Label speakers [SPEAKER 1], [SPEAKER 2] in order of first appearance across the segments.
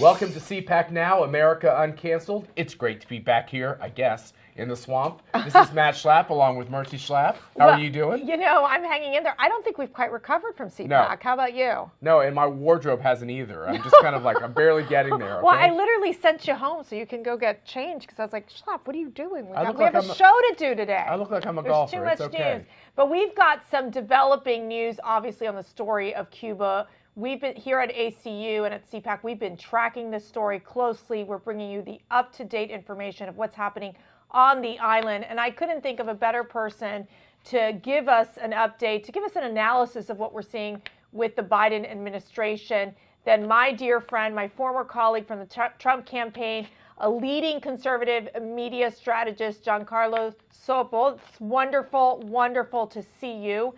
[SPEAKER 1] Welcome to CPAC Now, America Uncanceled. It's great to be back here, I guess, in the swamp. This is Matt Schlapp along with Mercy Schlapp. How are you doing?
[SPEAKER 2] You know, I'm hanging in there. I don't think we've quite recovered from CPAC.
[SPEAKER 1] No.
[SPEAKER 2] How about you?
[SPEAKER 1] No, and my wardrobe hasn't either. I'm just kind of like, I'm barely getting there. Okay?
[SPEAKER 2] Well, I literally sent you home so you can go get changed because I was like, Schlapp, what are you doing? We have a show to do today.
[SPEAKER 1] I look like I'm a
[SPEAKER 2] There's
[SPEAKER 1] golfer.
[SPEAKER 2] Too much
[SPEAKER 1] it's okay.
[SPEAKER 2] news. But we've got some developing news, obviously, on the story of Cuba. We've been here at ACU and at CPAC, we've been tracking this story closely. We're bringing you the up-to-date information of what's happening on the island. And I couldn't think of a better person to give us an update, to give us an analysis of what we're seeing with the Biden administration than my dear friend, my former colleague from the Trump campaign, a leading conservative media strategist, Giancarlo Sopo. It's wonderful, wonderful to see you.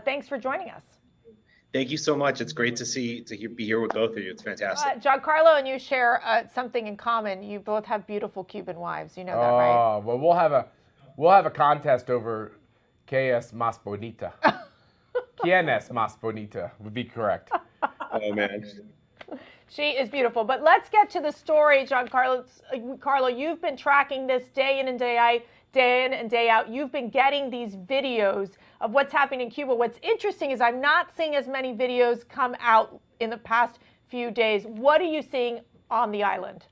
[SPEAKER 2] Thanks for joining us.
[SPEAKER 3] Thank you so much. It's great to be here with both of you. It's fantastic.
[SPEAKER 2] Giancarlo and you share something in common. You both have beautiful Cuban wives. You know that, right?
[SPEAKER 1] Oh, well, we'll have a contest over ¿Qué es más bonita? ¿Quién es más bonita? Would be correct.
[SPEAKER 3] Oh man.
[SPEAKER 2] She is beautiful. But let's get to the story, Giancarlo. Carlo, you've been tracking this day in and day out. You've been getting these videos of what's happening in Cuba. What's interesting is I'm not seeing as many videos come out in the past few days. What are you seeing on the island?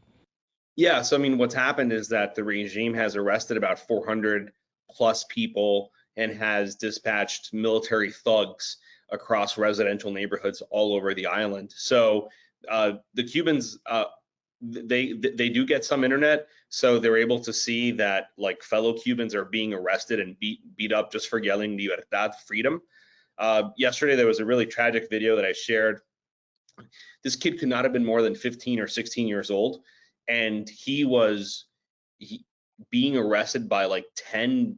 [SPEAKER 3] Yeah, so I mean, what's happened is that the regime has arrested about 400 plus people and has dispatched military thugs across residential neighborhoods all over the island. So the Cubans, they do get some internet, so they're able to see that like fellow Cubans are being arrested and beat up just for yelling "Libertad," freedom. Yesterday there was a really tragic video that I shared. This kid could not have been more than 15 or 16 years old, and he was being arrested by like 10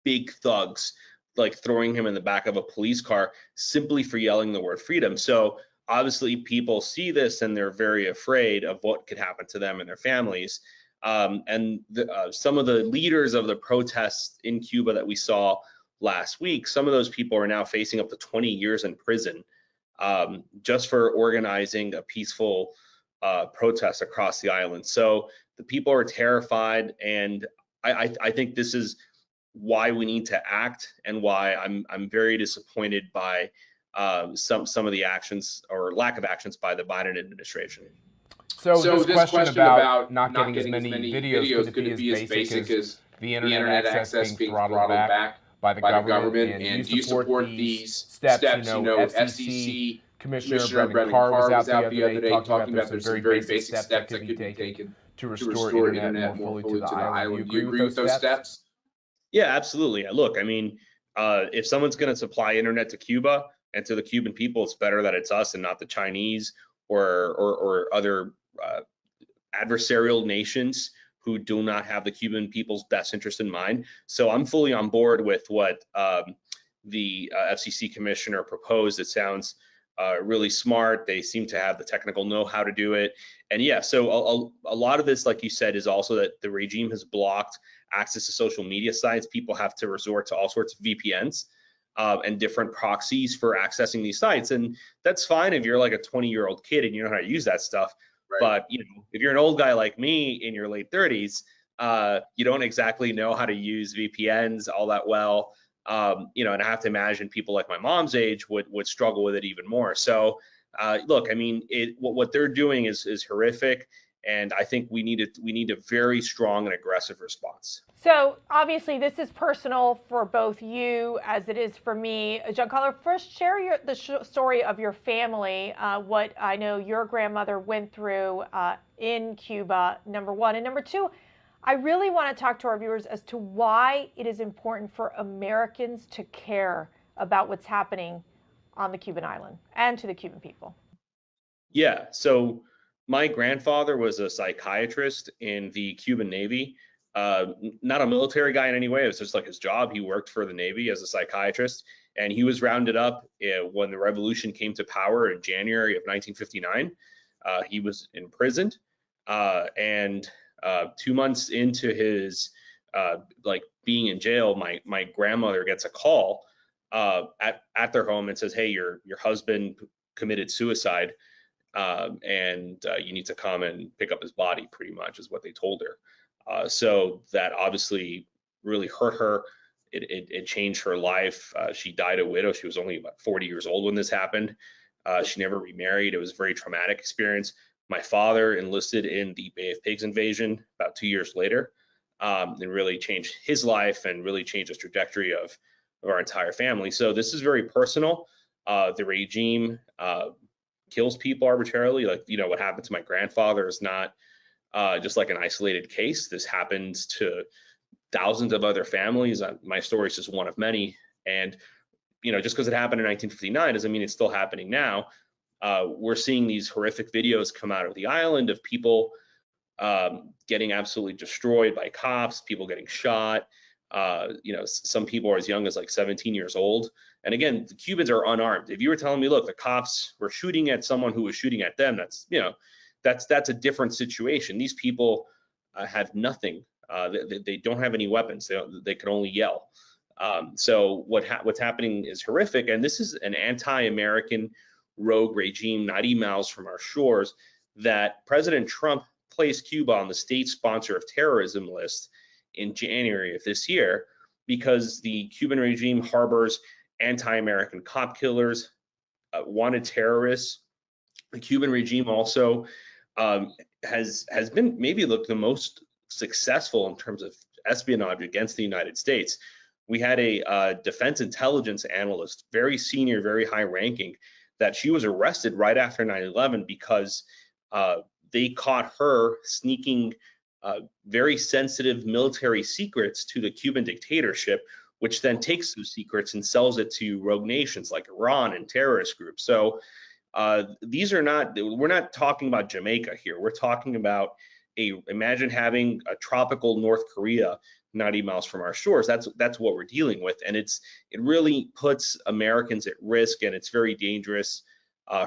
[SPEAKER 3] big thugs, like throwing him in the back of a police car simply for yelling the word freedom. So obviously people see this and they're very afraid of what could happen to them and their families. And some of the leaders of the protests in Cuba that we saw last week, some of those people are now facing up to 20 years in prison just for organizing a peaceful protest across the island. So the people are terrified, and I think this is why we need to act, and why I'm very disappointed by some of the actions or lack of actions by the Biden administration.
[SPEAKER 1] So this question about not getting as many videos, could it be as basic as the internet access being throttled back by the government? And do you support these steps? You know, FCC Commissioner Brendan Carr was out the other day talking about there's some very basic steps that could be taken to restore internet more fully to the island. Do you agree with those steps?
[SPEAKER 3] Yeah, absolutely. Look, I mean, if someone's going to supply internet to Cuba and to the Cuban people, it's better that it's us and not the Chinese or other adversarial nations who do not have the Cuban people's best interest in mind. So I'm fully on board with what the FCC commissioner proposed. It sounds really smart. They seem to have the technical know-how to do it. And yeah, so a lot of this, like you said, is also that the regime has blocked access to social media sites. People have to resort to all sorts of VPNs and different proxies for accessing these sites. And that's fine if you're like a 20-year-old kid and you know how to use that stuff. Right. But you know, if you're an old guy like me in your late 30s, you don't exactly know how to use VPNs all that well. You know, and I have to imagine people like my mom's age would struggle with it even more. So look, I mean, what they're doing is horrific, and I think we need a very strong and aggressive response.
[SPEAKER 2] So obviously this is personal for both you as it is for me. Giancarlo, first share the story of your family, what I know your grandmother went through in Cuba, number one. And number two, I really want to talk to our viewers as to why it is important for Americans to care about what's happening on the Cuban island and to the Cuban people.
[SPEAKER 3] Yeah, so my grandfather was a psychiatrist in the Cuban Navy. Not a military guy in any way. It was just like his job. He worked for the Navy as a psychiatrist, and he was rounded up when the revolution came to power in January of 1959. He was imprisoned, and 2 months into his like being in jail, my grandmother gets a call at their home and says, "Hey, your husband committed suicide." and you need to come and pick up his body, pretty much is what they told her. So that obviously really hurt her. It changed her life. She died a widow. She was only about 40 years old when this happened. She never remarried. It was a very traumatic experience. My father enlisted in the Bay of Pigs invasion about 2 years later, and really changed his life and really changed the trajectory of our entire family. So this is very personal. The regime kills people arbitrarily. Like, what happened to my grandfather is not just like an isolated case. This happens to thousands of other families. My story is just one of many. And, just because it happened in 1959 doesn't mean it's still happening now. We're seeing these horrific videos come out of the island of people getting absolutely destroyed by cops, people getting shot. Some people are as young as like 17 years old. And again, the Cubans are unarmed. If you were telling me, look, the cops were shooting at someone who was shooting at them, that's a different situation. These people have nothing. They don't have any weapons. They can only yell. So what's happening is horrific. And this is an anti-American rogue regime 90 miles from our shores that President Trump placed Cuba on the state sponsor of terrorism list in January of this year, because the Cuban regime harbors anti-American cop killers, wanted terrorists. The Cuban regime also has been maybe the most successful in terms of espionage against the United States. We had a defense intelligence analyst, very senior, very high ranking, that she was arrested right after 9/11 because they caught her sneaking very sensitive military secrets to the Cuban dictatorship, which then takes those secrets and sells it to rogue nations like Iran and terrorist groups. So we're not talking about Jamaica here. We're talking about imagine having a tropical North Korea 90 miles from our shores. That's what we're dealing with. And it really puts Americans at risk, and it's very dangerous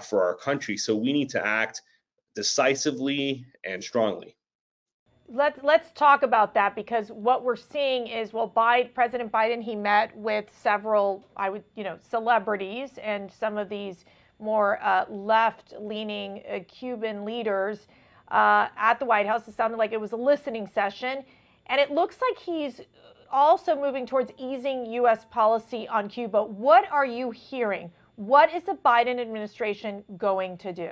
[SPEAKER 3] for our country. So we need to act decisively and strongly.
[SPEAKER 2] Let's talk about that, because what we're seeing is, President Biden, he met with several, celebrities and some of these more left-leaning Cuban leaders at the White House. It sounded like it was a listening session, and it looks like he's also moving towards easing U.S. policy on Cuba. What are you hearing? What is the Biden administration going to do?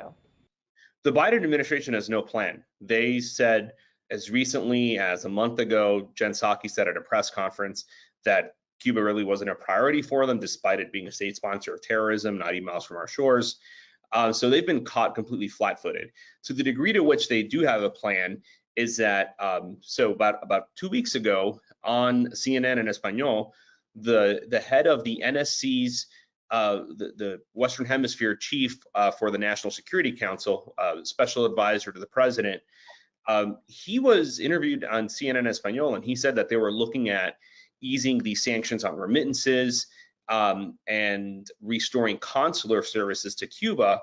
[SPEAKER 3] The Biden administration has no plan. They said, as recently as a month ago, Jen Psaki said at a press conference that Cuba really wasn't a priority for them, despite it being a state sponsor of terrorism 90 miles from our shores. So they've been caught completely flat-footed. To the degree to which they do have a plan is that, so about 2 weeks ago on CNN and Espanol, the head of the NSC's, the Western Hemisphere chief for the National Security Council, special advisor to the president, he was interviewed on CNN Espanol, and he said that they were looking at easing the sanctions on remittances and restoring consular services to Cuba,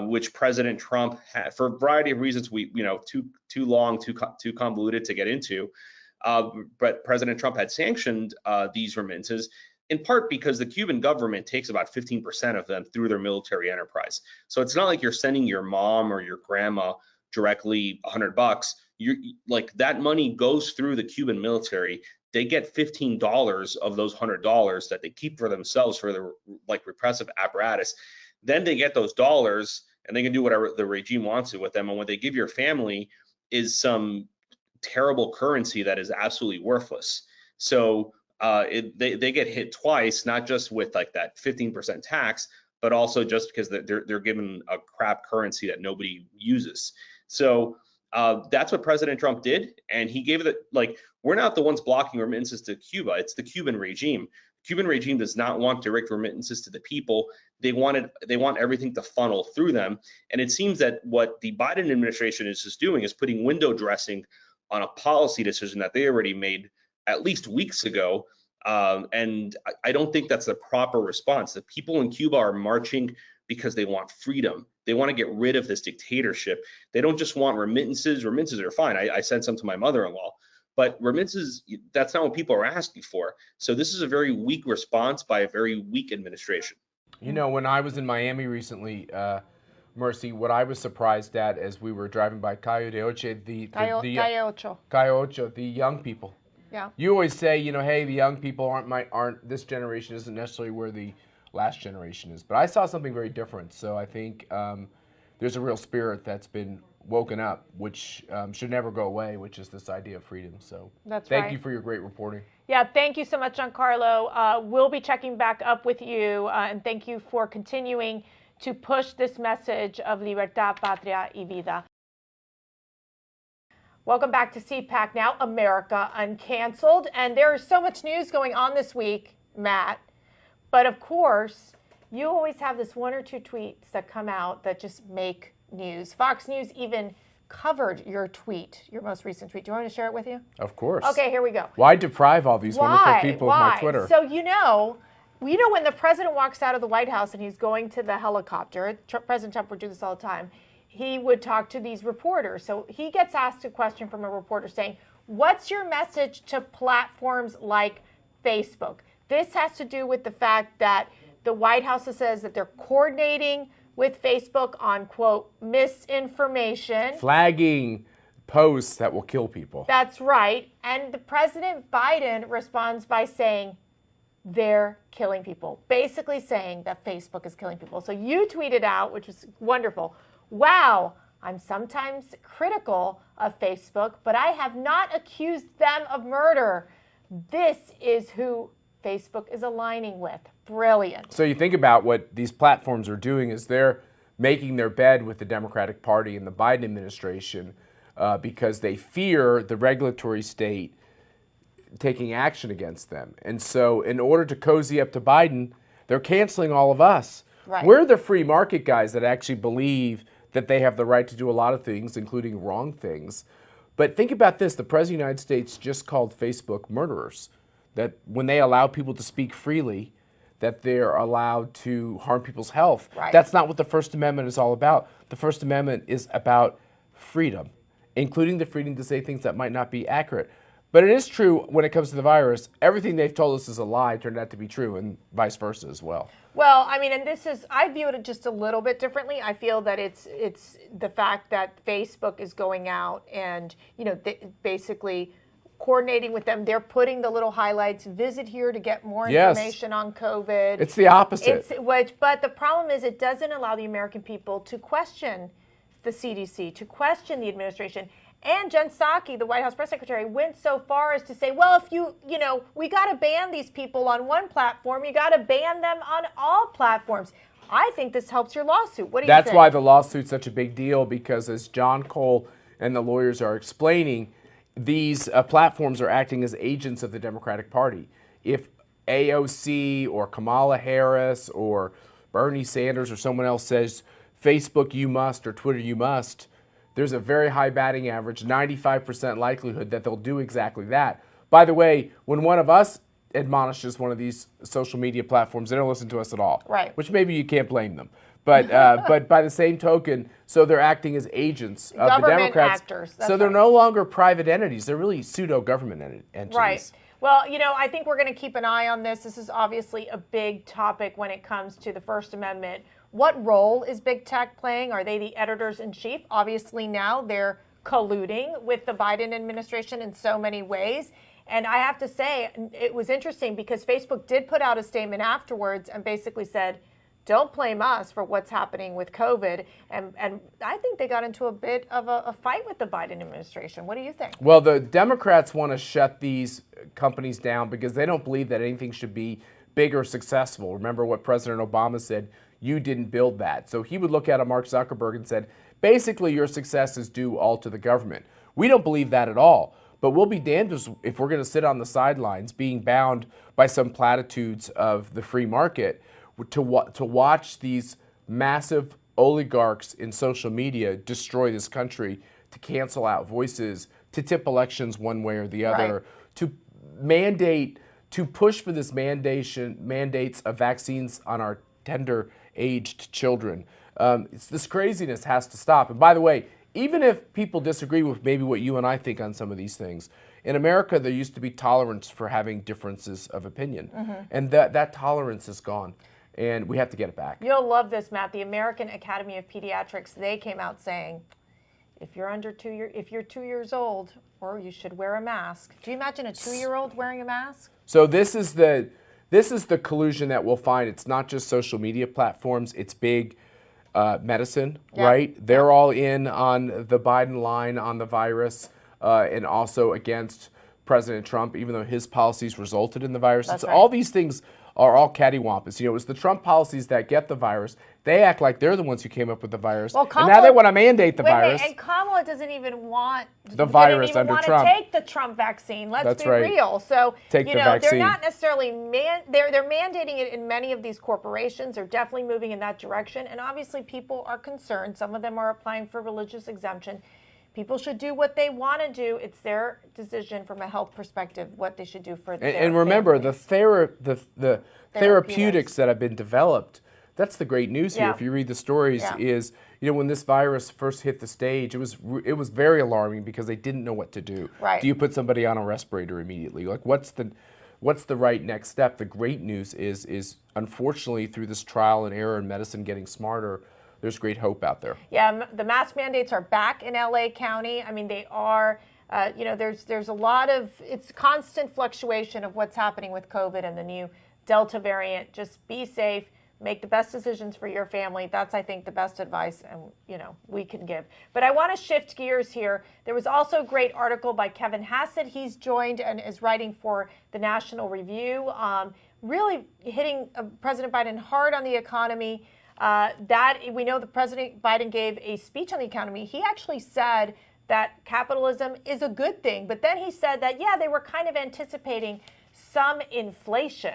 [SPEAKER 3] which President Trump had, for a variety of reasons, too long, too convoluted to get into. But President Trump had sanctioned these remittances, in part because the Cuban government takes about 15% of them through their military enterprise. So it's not like you're sending your mom or your grandma directly $100. Like, that money goes through the Cuban military. They get $15 of those $100 that they keep for themselves for their repressive apparatus. Then they get those dollars and they can do whatever the regime wants to with them. And what they give your family is some terrible currency that is absolutely worthless. So they get hit twice, not just with that 15% tax, but also just because they're given a crap currency that nobody uses. So that's what President Trump did, and he gave it we're not the ones blocking remittances to Cuba. It's the Cuban regime. The Cuban regime does not want direct remittances to the people. They want everything to funnel through them. And it seems that what the Biden administration is just doing is putting window dressing on a policy decision that they already made at least weeks ago. And I don't think that's the proper response. The people in Cuba are marching because they want freedom. They want to get rid of this dictatorship. They don't just want remittances. Remittances are fine. I sent some to my mother-in-law, but remittances, that's not what people are asking for. So this is a very weak response by a very weak administration.
[SPEAKER 1] When I was in Miami recently, Mercy, what I was surprised at as we were driving by Calle Ocho, the young people.
[SPEAKER 2] Yeah.
[SPEAKER 1] You always say, hey, the young people aren't this generation isn't necessarily where the last generation is. But I saw something very different. So I think there's a real spirit that's been woken up, which should never go away, which is this idea of freedom. So thank you for your great reporting.
[SPEAKER 2] Yeah, thank you so much, Giancarlo. We'll be checking back up with you, and thank you for continuing to push this message of libertad, patria y vida. Welcome back to CPAC Now, America Uncanceled. And there is so much news going on this week, Matt. But of course, you always have this one or two tweets that come out that just make news. Fox News even covered your tweet, your most recent tweet. Do you want me to share it with you?
[SPEAKER 1] Of course.
[SPEAKER 2] Okay, here we go.
[SPEAKER 1] Why deprive all these wonderful people of my Twitter?
[SPEAKER 2] So when the president walks out of the White House and he's going to the helicopter, President Trump would do this all the time, he would talk to these reporters. So he gets asked a question from a reporter saying, what's your message to platforms like Facebook? This has to do with the fact that the White House says that they're coordinating with Facebook on, quote, misinformation.
[SPEAKER 1] Flagging posts that will kill people.
[SPEAKER 2] That's right. And the President Biden responds by saying they're killing people, basically saying that Facebook is killing people. So you tweeted out, which was wonderful, wow, I'm sometimes critical of Facebook, but I have not accused them of murder. This is who Facebook is aligning with. Brilliant.
[SPEAKER 1] So you think about what these platforms are doing is they're making their bed with the Democratic Party and the Biden administration because they fear the regulatory state taking action against them. And so in order to cozy up to Biden, they're canceling all of us.
[SPEAKER 2] Right.
[SPEAKER 1] We're the free market guys that actually believe that they have the right to do a lot of things, including wrong things. But think about this. The President of the United States just called Facebook murderers. That when they allow people to speak freely, that they're allowed to harm people's health.
[SPEAKER 2] Right.
[SPEAKER 1] That's not what the First Amendment is all about. The First Amendment is about freedom, including the freedom to say things that might not be accurate. But it is true when it comes to the virus, everything they've told us is a lie turned out to be true, and vice versa as well.
[SPEAKER 2] Well, I mean, and I view it just a little bit differently. I feel that it's the fact that Facebook is going out and, basically coordinating with them. They're putting the little highlights, visit here to get more information on COVID.
[SPEAKER 1] It's the opposite.
[SPEAKER 2] But the problem is it doesn't allow the American people to question the CDC, to question the administration. And Jen Psaki, the White House press secretary, went so far as to say, well, if we got to ban these people on one platform, you got to ban them on all platforms. I think this helps your lawsuit. What do you think?
[SPEAKER 1] That's why the lawsuit's such a big deal, because as John Cole and the lawyers are explaining, these platforms are acting as agents of the Democratic Party. If AOC or Kamala Harris or Bernie Sanders or someone else says, Facebook you must or Twitter you must, there's a very high batting average, 95% likelihood that they'll do exactly that. By the way, when one of us admonishes one of these social media platforms, they don't listen to us at all.
[SPEAKER 2] Right.
[SPEAKER 1] Which maybe you can't blame them. But but by the same token, so they're acting as agents of the Democrats.
[SPEAKER 2] Actors.
[SPEAKER 1] So they're no longer private entities. They're really pseudo-government entities.
[SPEAKER 2] Right. Well, I think we're going to keep an eye on this. This is obviously a big topic when it comes to the First Amendment. What role is big tech playing? Are they the editors-in-chief? Obviously now they're colluding with the Biden administration in so many ways. And I have to say, it was interesting because Facebook did put out a statement afterwards and basically said, don't blame us for what's happening with COVID. And I think they got into a bit of a fight with the Biden administration. What do you think?
[SPEAKER 1] Well, the Democrats want to shut these companies down because they don't believe that anything should be big or successful. Remember what President Obama said, you didn't build that. So he would look at Mark Zuckerberg and said, basically your success is due all to the government. We don't believe that at all. But we'll be damned if we're going to sit on the sidelines being bound by some platitudes of the free market to watch these massive oligarchs in social media destroy this country, to cancel out voices, to tip elections one way or the other, right, to push for this mandates of vaccines on our tender-aged children. This craziness has to stop. And by the way, even if people disagree with maybe what you and I think on some of these things, in America there used to be tolerance for having differences of opinion, and that tolerance is gone. and we have to get it back.
[SPEAKER 2] You'll love this, Matt. The American Academy of Pediatrics, they came out saying, if you're 2 years old, or you should wear a mask. Do you imagine a 2-year-old wearing a mask?
[SPEAKER 1] So this is the collusion that we'll find. It's not just social media platforms. It's big medicine, right? They're all in on the Biden line on the virus, and also against President Trump, even though his policies resulted in the virus.
[SPEAKER 2] That's
[SPEAKER 1] right.
[SPEAKER 2] All
[SPEAKER 1] these things are all cattywampus. You know, it's the Trump policies that get the virus. They act like they're the ones who came up with the virus.
[SPEAKER 2] Well,
[SPEAKER 1] and now they want to mandate the virus.
[SPEAKER 2] And Kamala doesn't even want
[SPEAKER 1] the virus under Trump.
[SPEAKER 2] Want to take the Trump vaccine. Let's be real. So
[SPEAKER 1] take the vaccine.
[SPEAKER 2] They're not necessarily they're mandating it in many of these corporations. They're definitely moving in that direction. And obviously, people are concerned. Some of them are applying for religious exemption. People should do what they want to do. It's their decision from a health perspective what they should do for their
[SPEAKER 1] And remember,
[SPEAKER 2] families.
[SPEAKER 1] the therapeutics that have been developed, that's the great news here. If you read the stories, is when this virus first hit the stage, it was very alarming because they didn't know what to do.
[SPEAKER 2] Right.
[SPEAKER 1] Do you put somebody on a respirator immediately? Like, what's the right next step? The great news is unfortunately, through this trial and error in medicine getting smarter, there's great hope out there.
[SPEAKER 2] Yeah, the mask mandates are back in LA County. I mean, they are, there's a lot of, it's constant fluctuation of what's happening with COVID and the new Delta variant. Just be safe, make the best decisions for your family. That's, I think, the best advice we can give. But I want to shift gears here. There was also a great article by Kevin Hassett. He's joined and is writing for the National Review, really hitting President Biden hard on the economy. That we know that President Biden gave a speech on the economy. He actually said that capitalism is a good thing, but then he said that, they were kind of anticipating some inflation.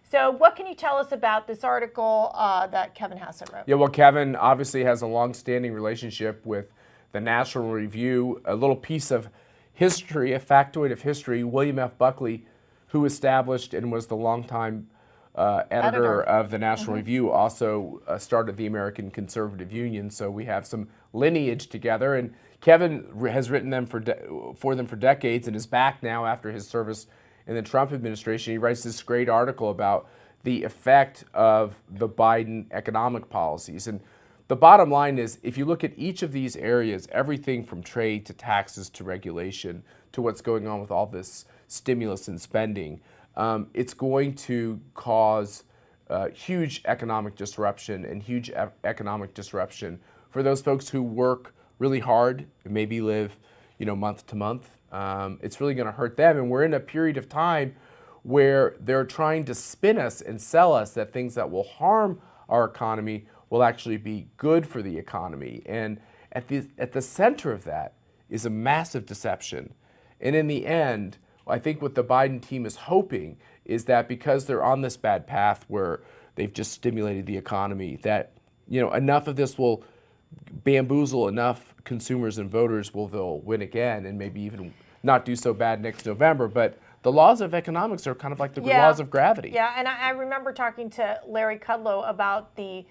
[SPEAKER 2] So what can you tell us about this article that Kevin Hassett wrote?
[SPEAKER 1] Yeah, well, Kevin obviously has a long-standing relationship with the National Review. A little piece of history, a factoid of history, William F. Buckley, who established and was the longtime editor of the National Review, also started the American Conservative Union, so we have some lineage together. And Kevin has written them for them for decades and is back now after his service in the Trump administration. He writes this great article about the effect of the Biden economic policies. And the bottom line is, if you look at each of these areas, everything from trade to taxes to regulation to what's going on with all this stimulus and spending, it's going to cause huge economic disruption and huge economic disruption for those folks who work really hard and maybe live, month to month. It's really going to hurt them. And we're in a period of time where they're trying to spin us and sell us that things that will harm our economy will actually be good for the economy. And at the center of that is a massive deception. And in the end, I think what the Biden team is hoping is that because they're on this bad path where they've just stimulated the economy, that enough of this will bamboozle enough consumers and voters they'll win again and maybe even not do so bad next November. But the laws of economics are kind of like the laws of gravity.
[SPEAKER 2] Yeah, and I remember talking to Larry Kudlow about the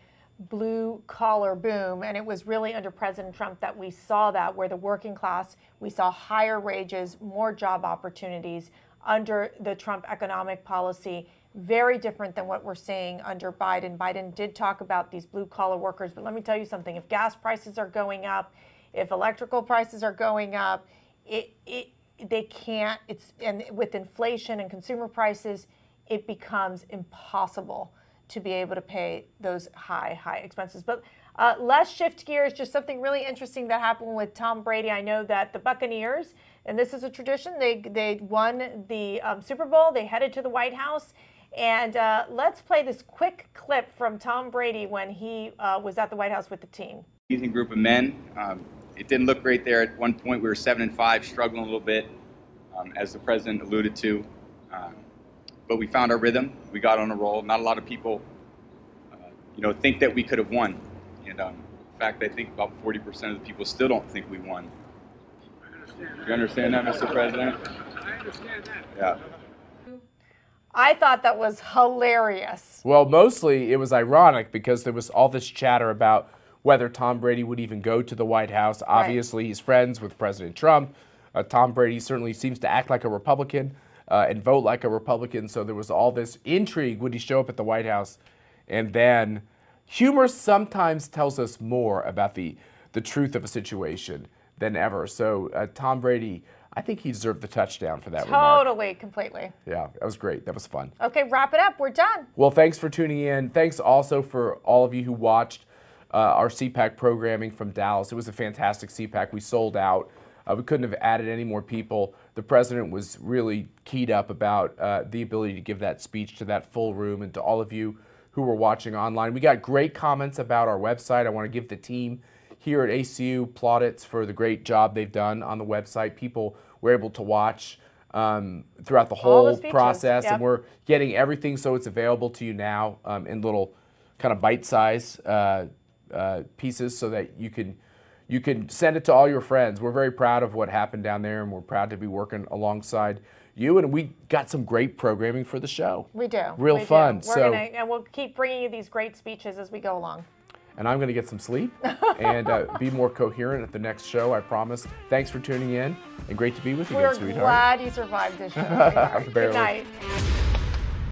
[SPEAKER 2] blue collar boom, and it was really under President Trump that we saw that, where the working class, we saw higher wages, more job opportunities under the Trump economic policy. Very different than what we're seeing under Biden. Biden did talk about these blue collar workers, but let me tell you something. If gas prices are going up, if electrical prices are going up, they can't, and with inflation and consumer prices, it becomes impossible to be able to pay those high expenses. But let's shift gears. Just something really interesting that happened with Tom Brady. I know that the Buccaneers, and this is a tradition, they won the Super Bowl. They headed to the White House. And let's play this quick clip from Tom Brady when he was at the White House with the team.
[SPEAKER 4] Amazing group of men. It didn't look great there. At one point, we were 7-5, struggling a little bit, as the president alluded to. But we found our rhythm. We got on a roll. Not a lot of people, think that we could have won. And in fact, I think about 40% of the people still don't think we won. You understand that, Mr. President?
[SPEAKER 5] I understand that.
[SPEAKER 4] Yeah.
[SPEAKER 2] I thought that was hilarious.
[SPEAKER 1] Well, mostly it was ironic because there was all this chatter about whether Tom Brady would even go to the White House. Obviously, he's friends with President Trump. Tom Brady certainly seems to act like a Republican and vote like a Republican. So there was all this intrigue. Would he show up at the White House? And then humor sometimes tells us more about the truth of a situation than ever. So Tom Brady, I think he deserved the touchdown for that remark.
[SPEAKER 2] Totally, completely.
[SPEAKER 1] Yeah, that was great. That was fun.
[SPEAKER 2] Okay, wrap it up. We're done.
[SPEAKER 1] Well, thanks for tuning in. Thanks also for all of you who watched our CPAC programming from Dallas. It was a fantastic CPAC. We sold out. We couldn't have added any more people. The president was really keyed up about the ability to give that speech to that full room, and to all of you who were watching online. We got great comments about our website. I want to give the team here at ACU plaudits for the great job they've done on the website. People were able to watch throughout the whole process, and we're getting everything so it's available to you now in little kind of bite-size pieces, so that you can send it to all your friends. We're very proud of what happened down there, and we're proud to be working alongside you. And we got some great programming for the show.
[SPEAKER 2] We do.
[SPEAKER 1] Real fun.
[SPEAKER 2] And we'll keep bringing you these great speeches as we go along.
[SPEAKER 1] And I'm going to get some sleep and be more coherent at the next show, I promise. Thanks for tuning in, and great to be with you again, sweetheart.
[SPEAKER 2] We're glad you survived this show. Good night.